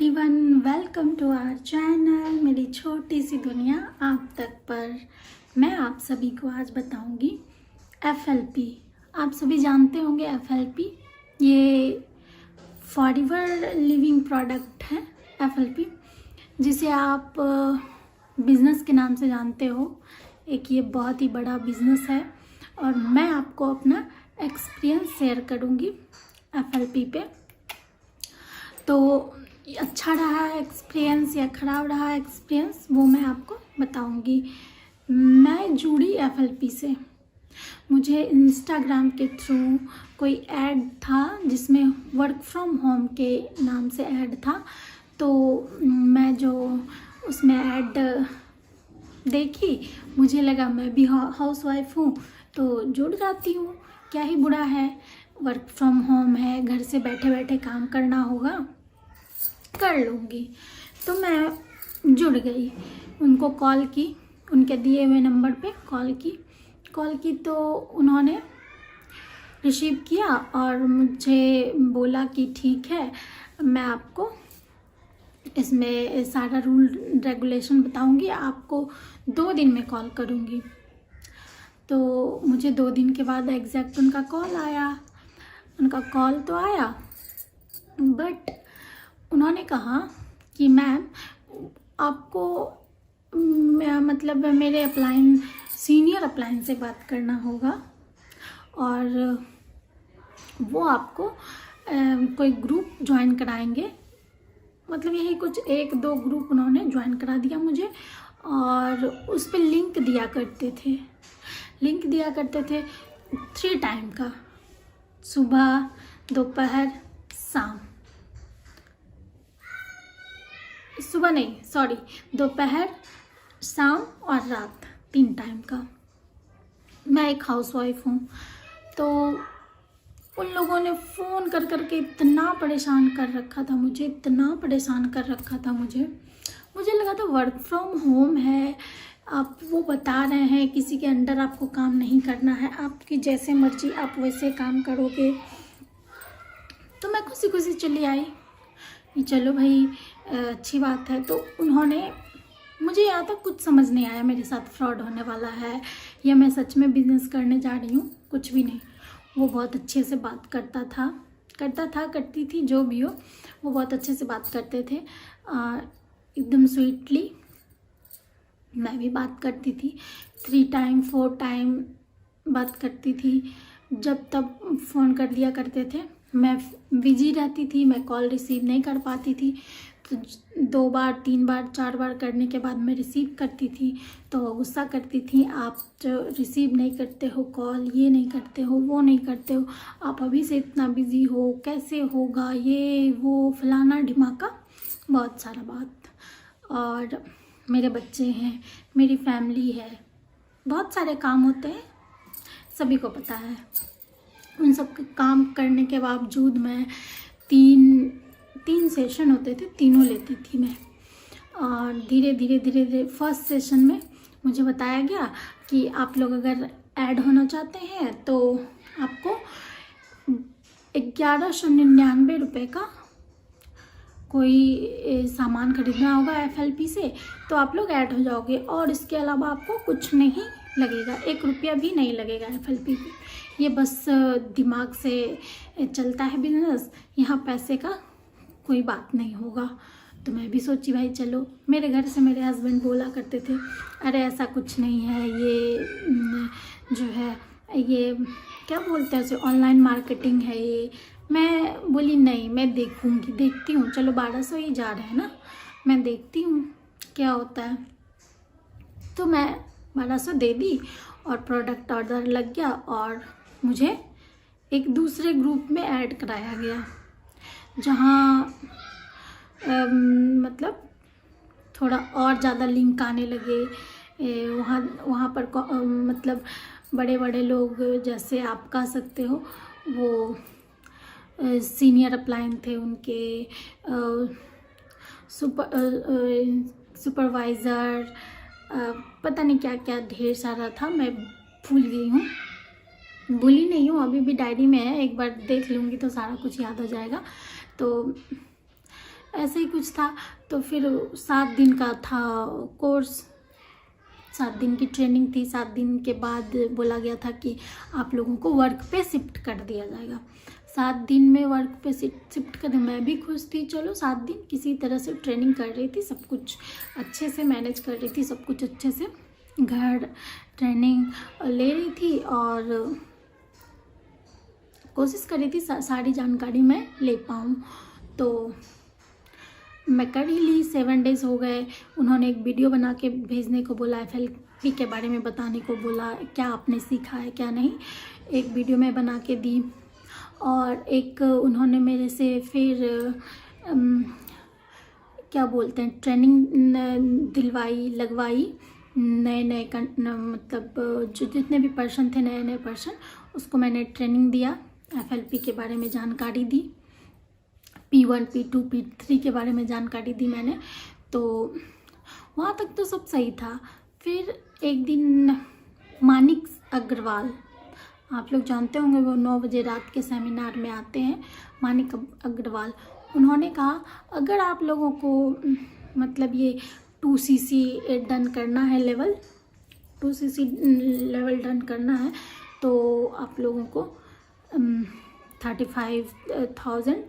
Everyone, welcome to our channel मेरी छोटी सी दुनिया आप तक पर। मैं आप सभी को आज बताऊंगी FLP। आप सभी जानते होंगे FLP, ये फॉरएवर लिविंग प्रोडक्ट है। FLP जिसे आप बिज़नेस के नाम से जानते हो। एक ये बहुत ही बड़ा बिज़नेस है और मैं आपको अपना एक्सपीरियंस शेयर करूंगी FLP पे। तो अच्छा रहा एक्सपीरियंस या ख़राब रहा एक्सपीरियंस वो मैं आपको बताऊंगी। मैं जुड़ी FLP से, मुझे इंस्टाग्राम के थ्रू कोई ऐड था जिसमें वर्क फ्रॉम होम के नाम से ऐड था। तो मैं जो उसमें ऐड देखी, मुझे लगा मैं भी हाउसवाइफ हूँ तो जुड़ जाती हूँ, क्या ही बुरा है। वर्क फ्रॉम होम है, घर से बैठे बैठे काम करना होगा, कर लूँगी। तो मैं जुड़ गई, उनको कॉल की, उनके दिए हुए नंबर पे कॉल की तो उन्होंने रिसीव किया और मुझे बोला कि ठीक है, मैं आपको इसमें सारा रूल रेगुलेशन बताऊंगी, आपको 2 दिन में कॉल करूंगी। तो मुझे 2 दिन के बाद एग्जैक्ट उनका कॉल आया। उनका कॉल तो आया बट उन्होंने कहा कि मैम आपको मतलब मेरे सीनियर अप्लायंस से बात करना होगा और वो आपको कोई ग्रुप ज्वाइन कराएंगे। मतलब यही कुछ 1-2 ग्रुप उन्होंने ज्वाइन करा दिया मुझे और उस पर लिंक दिया करते थे 3 टाइम का, सुबह, दोपहर, शाम। सुबह नहीं, सॉरी, दोपहर, शाम और रात, 3 टाइम का। मैं एक हाउसवाइफ हूँ तो उन लोगों ने फ़ोन कर करके इतना परेशान कर रखा था मुझे लगा था वर्क फ्रॉम होम है, आप वो बता रहे हैं किसी के अंडर आपको काम नहीं करना है, आपकी जैसे मर्जी आप वैसे काम करोगे। तो मैं खुशी खुशी चली आई, चलो भाई अच्छी बात है। तो उन्होंने, मुझे यहाँ तक कुछ समझ नहीं आया मेरे साथ फ्रॉड होने वाला है या मैं सच में बिजनेस करने जा रही हूँ, कुछ भी नहीं। वो बहुत अच्छे से बात करती थी, जो भी हो वो बहुत अच्छे से बात करते थे, एकदम स्वीटली। मैं भी बात करती थी, 3 टाइम 4 टाइम बात करती थी। जब तब फ़ोन कर दिया करते थे, मैं बिजी रहती थी, मैं कॉल रिसीव नहीं कर पाती थी। तो 2 बार 3 बार 4 बार करने के बाद मैं रिसीव करती थी तो वो गुस्सा करती थी, आप जो रिसीव नहीं करते हो कॉल, ये नहीं करते हो, वो नहीं करते हो, आप अभी से इतना बिज़ी हो, कैसे होगा, ये वो फलाना ढिमाका, बहुत सारा बात। और मेरे बच्चे हैं, मेरी फैमिली है, बहुत सारे काम होते हैं, सभी को पता है। उन सब काम करने के बावजूद मैं 3 सेशन होते थे, तीनों लेती थी मैं। और धीरे धीरे फर्स्ट सेशन में मुझे बताया गया कि आप लोग अगर ऐड होना चाहते हैं तो आपको 1199 रुपये का कोई सामान खरीदना होगा FLP से, तो आप लोग ऐड हो जाओगे और इसके अलावा आपको कुछ नहीं लगेगा, 1 रुपया भी नहीं लगेगा FLP पे। ये बस दिमाग से चलता है बिजनेस, यहाँ पैसे का कोई बात नहीं होगा। तो मैं भी सोची भाई चलो, मेरे घर से मेरे हस्बैंड बोला करते थे अरे ऐसा कुछ नहीं है, ये जो है ये क्या बोलते हैं उसे, ऑनलाइन मार्केटिंग है ये। मैं बोली नहीं, मैं देखती हूँ, चलो 1200 ही जा रहे हैं ना, मैं देखती हूँ क्या होता है। तो मैं 1200 दे दी और प्रोडक्ट ऑर्डर लग गया और मुझे एक दूसरे ग्रुप में ऐड कराया गया जहाँ मतलब थोड़ा और ज़्यादा लिंक आने लगे। वहाँ पर मतलब बड़े बड़े लोग, जैसे आप कह सकते हो, वो सीनियर अप्लायंस थे, उनके सुपरवाइज़र, पता नहीं क्या क्या ढेर सारा था, मैं भूली नहीं हूँ, अभी भी डायरी में है, एक बार देख लूँगी तो सारा कुछ याद हो जाएगा। तो ऐसे ही कुछ था। तो फिर 7 दिन का था कोर्स, 7 दिन की ट्रेनिंग थी। 7 दिन के बाद बोला गया था कि आप लोगों को वर्क पे शिफ्ट कर दिया जाएगा। 7 दिन में वर्क पे शिफ्ट कर, मैं भी खुश थी। चलो 7 दिन किसी तरह से ट्रेनिंग कर रही थी, सब कुछ अच्छे से मैनेज कर रही थी, सब कुछ अच्छे से घर ट्रेनिंग ले रही थी और कोशिश कर रही थी सारी जानकारी मैं ले पाऊँ। तो मैं कर ही ली। 7 डेज़ हो गए। उन्होंने एक वीडियो बना के भेजने को बोला, FLP के बारे में बताने को बोला, क्या आपने सीखा है क्या नहीं। एक वीडियो मैं बना के दी और एक उन्होंने मेरे से फिर क्या बोलते हैं ट्रेनिंग दिलवाई, लगवाई। नए मतलब जो जितने भी पर्सन थे, नए पर्सन, उसको मैंने ट्रेनिंग दिया, FLP के बारे में जानकारी दी, P1 P2 P3 के बारे में जानकारी दी मैंने। तो वहाँ तक तो सब सही था। फिर एक दिन मानिक अग्रवाल, आप लोग जानते होंगे, वो 9 बजे रात के सेमिनार में आते हैं, मानिक अग्रवाल। उन्होंने कहा अगर आप लोगों को मतलब ये 2cc डन करना है, लेवल 2cc लेवल डन करना है, तो आप लोगों को 35,000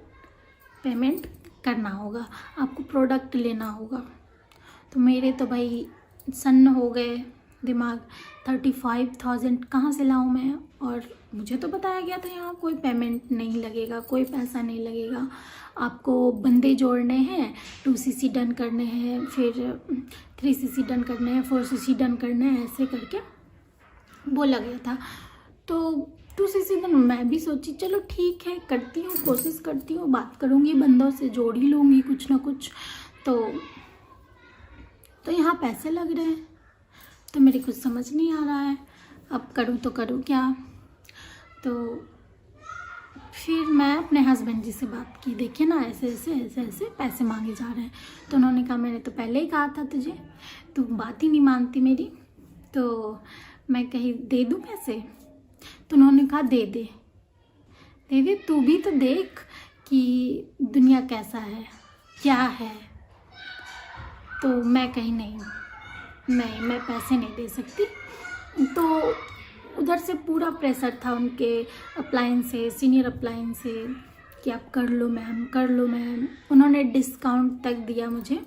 पेमेंट करना होगा, आपको प्रोडक्ट लेना होगा। तो मेरे तो भाई सन्न हो गए दिमाग, 35,000 कहाँ से लाऊं मैं। और मुझे तो बताया गया था यहाँ कोई पेमेंट नहीं लगेगा, कोई पैसा नहीं लगेगा, आपको बंदे जोड़ने हैं, 2cc डन करने हैं, फिर 3cc डन करने हैं, 4cc डन करने हैं, ऐसे करके बोला गया था। तो 2cc डन मैं भी सोची चलो ठीक है, करती हूँ, कोशिश करती हूँ, बात करूँगी बंदों से, जोड़ ही लूँगी कुछ ना कुछ। तो यहाँ पैसे लग रहे हैं, तो मेरी कुछ समझ नहीं आ रहा है, अब करूँ तो करूँ क्या। तो फिर मैं अपने हस्बैंड जी से बात की, देखिए ना ऐसे ऐसे पैसे मांगे जा रहे हैं। तो उन्होंने कहा मैंने तो पहले ही कहा था तुझे, तू बात ही नहीं मानती मेरी। तो मैं कही दे दूँ पैसे, तो उन्होंने कहा दे दे, तू भी तो देख कि दुनिया कैसा है, क्या है। तो मैं कही नहीं, मैं पैसे नहीं दे सकती। तो उधर से पूरा प्रेशर था उनके अप्लायंस से, सीनियर अप्लायंस से, कि आप कर लो मैम, कर लो मैम। उन्होंने डिस्काउंट तक दिया मुझे,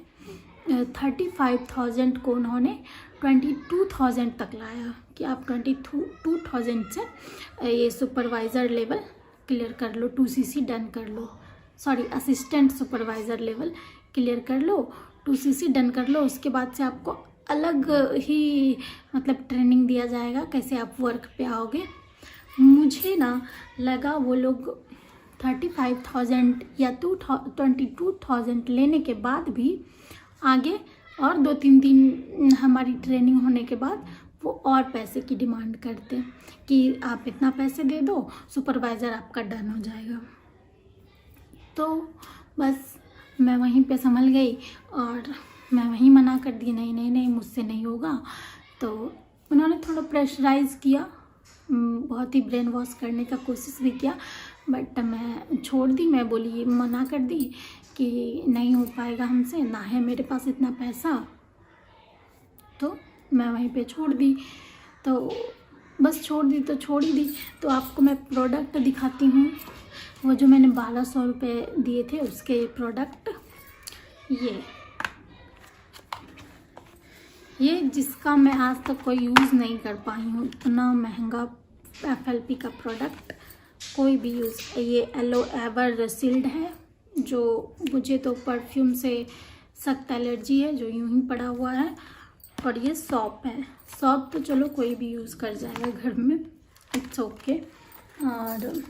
35,000 को उन्होंने 22,000 तक लाया कि आप 22,000 से ये सुपरवाइज़र लेवल क्लियर कर लो, 2cc डन कर लो, sorry assistant supervisor level clear कर लो, 2cc डन कर लो। उसके बाद से आपको अलग ही मतलब ट्रेनिंग दिया जाएगा, कैसे आप वर्क पे आओगे। मुझे ना लगा वो लोग 35,000 या 22,000 लेने के बाद भी आगे और 2-3 दिन हमारी ट्रेनिंग होने के बाद वो और पैसे की डिमांड करते कि आप इतना पैसे दे दो, सुपरवाइज़र आपका डन हो जाएगा। तो बस मैं वहीं पे संभल गई और मैं वहीं मना कर दी, नहीं मुझसे नहीं होगा। तो उन्होंने थोड़ा प्रेशराइज़ किया, बहुत ही ब्रेन वॉश करने का कोशिश भी किया, बट मैं छोड़ दी। मैं बोली, मना कर दी कि नहीं हो पाएगा हमसे, ना है मेरे पास इतना पैसा। तो मैं वहीं पे छोड़ दी। तो बस छोड़ दी तो छोड़ ही दी। तो आपको मैं प्रोडक्ट दिखाती हूँ, वो जो मैंने 1200 रुपये दिए थे उसके प्रोडक्ट, ये जिसका मैं आज तक कोई यूज़ नहीं कर पाई हूँ। इतना महंगा FLP का प्रोडक्ट कोई भी यूज़। ये एलो एवर सील्ड है, जो मुझे तो परफ्यूम से सख्त एलर्जी है, जो यूं ही पड़ा हुआ है। और ये सॉप है, सॉप तो चलो कोई भी यूज़ कर जाएगा घर में, इट्स ओके। और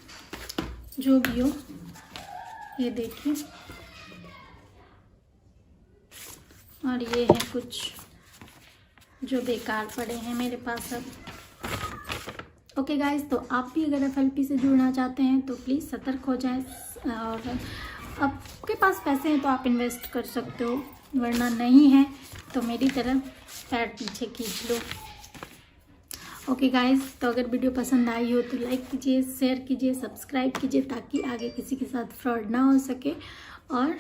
जो भी हो, ये देखिए, और ये है कुछ जो बेकार पड़े हैं मेरे पास अब। ओके गाइस, तो आप भी अगर FLP से जुड़ना चाहते हैं तो प्लीज़ सतर्क हो जाएं, और आपके पास पैसे हैं तो आप इन्वेस्ट कर सकते हो, वरना नहीं है तो मेरी तरह पैर पीछे खींच लो। ओके गाइस, तो अगर वीडियो पसंद आई हो तो लाइक कीजिए, शेयर कीजिए, सब्सक्राइब कीजिए, ताकि आगे किसी के साथ फ्रॉड ना हो सके। और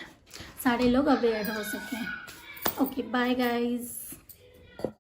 सारे लोग अवेयर हो सकें। Okay bye guys.